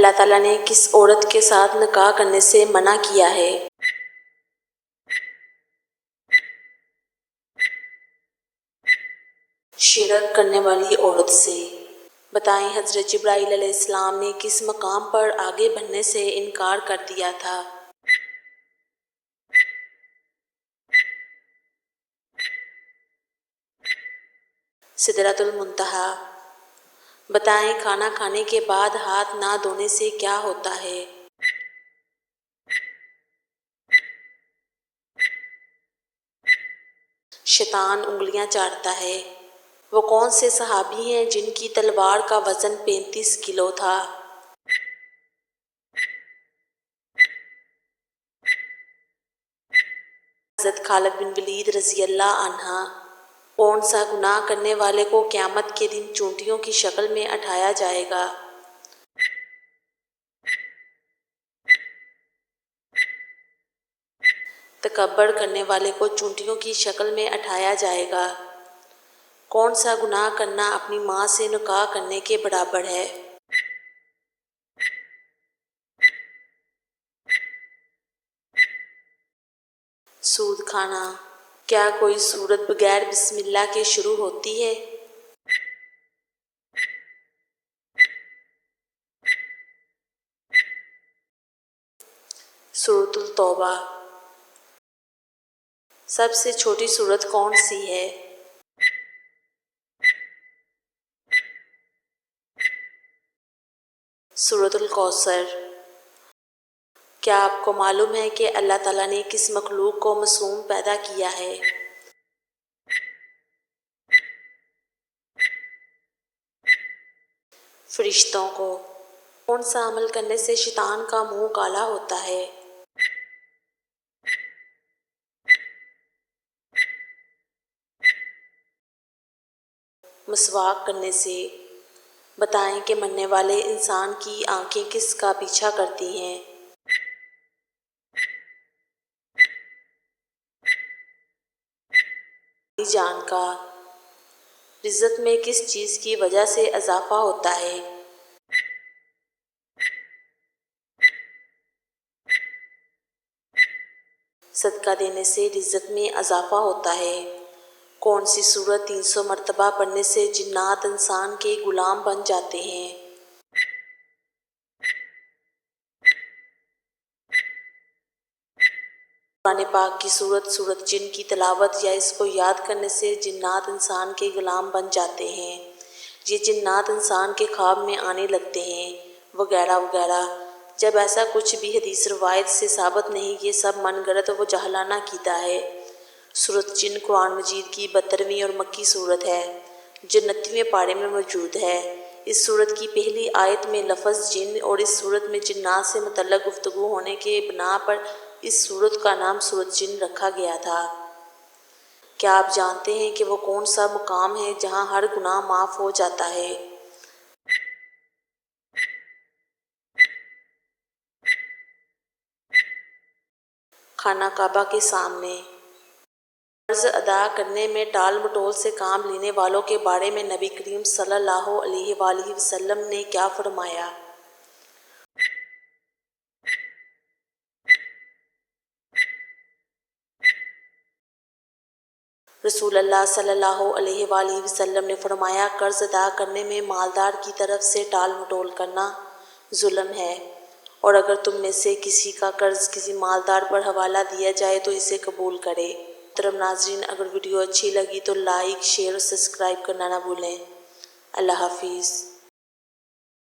اللہ تعالیٰ نے کس عورت کے ساتھ نکاح کرنے سے منع کیا ہے؟ شرک کرنے والی عورت سے۔ بتائیں حضرت جبرائیل علیہ السلام نے کس مقام پر آگے بڑھنے سے انکار کر دیا تھا؟ سدرۃ المنتہا۔ بتائیں کھانا کھانے کے بعد ہاتھ نہ دھونے سے کیا ہوتا ہے؟ شیطان انگلیاں چاٹتا ہے۔ وہ کون سے صحابی ہیں جن کی تلوار کا وزن 35 کلو تھا؟ حضرت خالد بن ولید رضی اللہ عنہ۔ کون سا گناہ کرنے والے کو قیامت کے دن چونٹیوں کی شکل میں اٹھایا جائے گا؟ تکبر کرنے والے کو چونٹیوں کی شکل میں اٹھایا جائے گا۔ کون سا گناہ کرنا اپنی ماں سے نکاح کرنے کے برابر ہے؟ سود کھانا۔ کیا کوئی سورت بغیر بسم اللہ کے شروع ہوتی ہے؟ سورۃ التوبہ۔ سب سے چھوٹی سورت کون سی ہے؟ سورۃ الکوثر۔ کیا آپ کو معلوم ہے کہ اللہ تعالیٰ نے کس مخلوق کو معصوم پیدا کیا ہے؟ فرشتوں کو۔ کون سا عمل کرنے سے شیطان کا منہ کالا ہوتا ہے؟ مسواک کرنے سے۔ بتائیں کہ مرنے والے انسان کی آنکھیں کس کا پیچھا کرتی ہیں؟ جان کا۔ رزق میں کس چیز کی وجہ سے اضافہ ہوتا ہے؟ صدقہ دینے سے رزق میں اضافہ ہوتا ہے۔ کون سی سورت 300 مرتبہ پڑھنے سے جنات انسان کے غلام بن جاتے ہیں؟ قرآن پاک کی سورت جن کی تلاوت یا اس کو یاد کرنے سے جنات انسان کے غلام بن جاتے ہیں، یہ جنات انسان کے خواب میں آنے لگتے ہیں، وغیرہ وغیرہ۔ جب ایسا کچھ بھی حدیث روایت سے ثابت نہیں، یہ سب من گھڑت و جاہلانہ عقیدہ ہے۔ سورۃ جن قرآن مجید کی 72ویں اور مکی سورت ہے جو 29ویں پارے میں موجود ہے۔ اس سورت کی پہلی آیت میں لفظ جن اور اس سورت میں جنات سے متعلق گفتگو ہونے کے بنا پر اس سورت کا نام سورۃ جن رکھا گیا تھا۔ کیا آپ جانتے ہیں کہ وہ کون سا مقام ہے جہاں ہر گناہ معاف ہو جاتا ہے؟ خانہ کعبہ کے سامنے۔ قرض ادا کرنے میں ٹال مٹول سے کام لینے والوں کے بارے میں نبی کریم صلی اللہ علیہ وآلہ وسلم نے کیا فرمایا؟ رسول اللہ صلی اللہ علیہ وآلہ وسلم نے فرمایا، قرض ادا کرنے میں مالدار کی طرف سے ٹال مٹول کرنا ظلم ہے، اور اگر تم میں سے کسی کا قرض کسی مالدار پر حوالہ دیا جائے تو اسے قبول کرے۔ محترم ناظرین، اگر ویڈیو اچھی لگی تو لائک، شیئر اور سبسکرائب کرنا نہ بھولیں۔ اللہ حافظ۔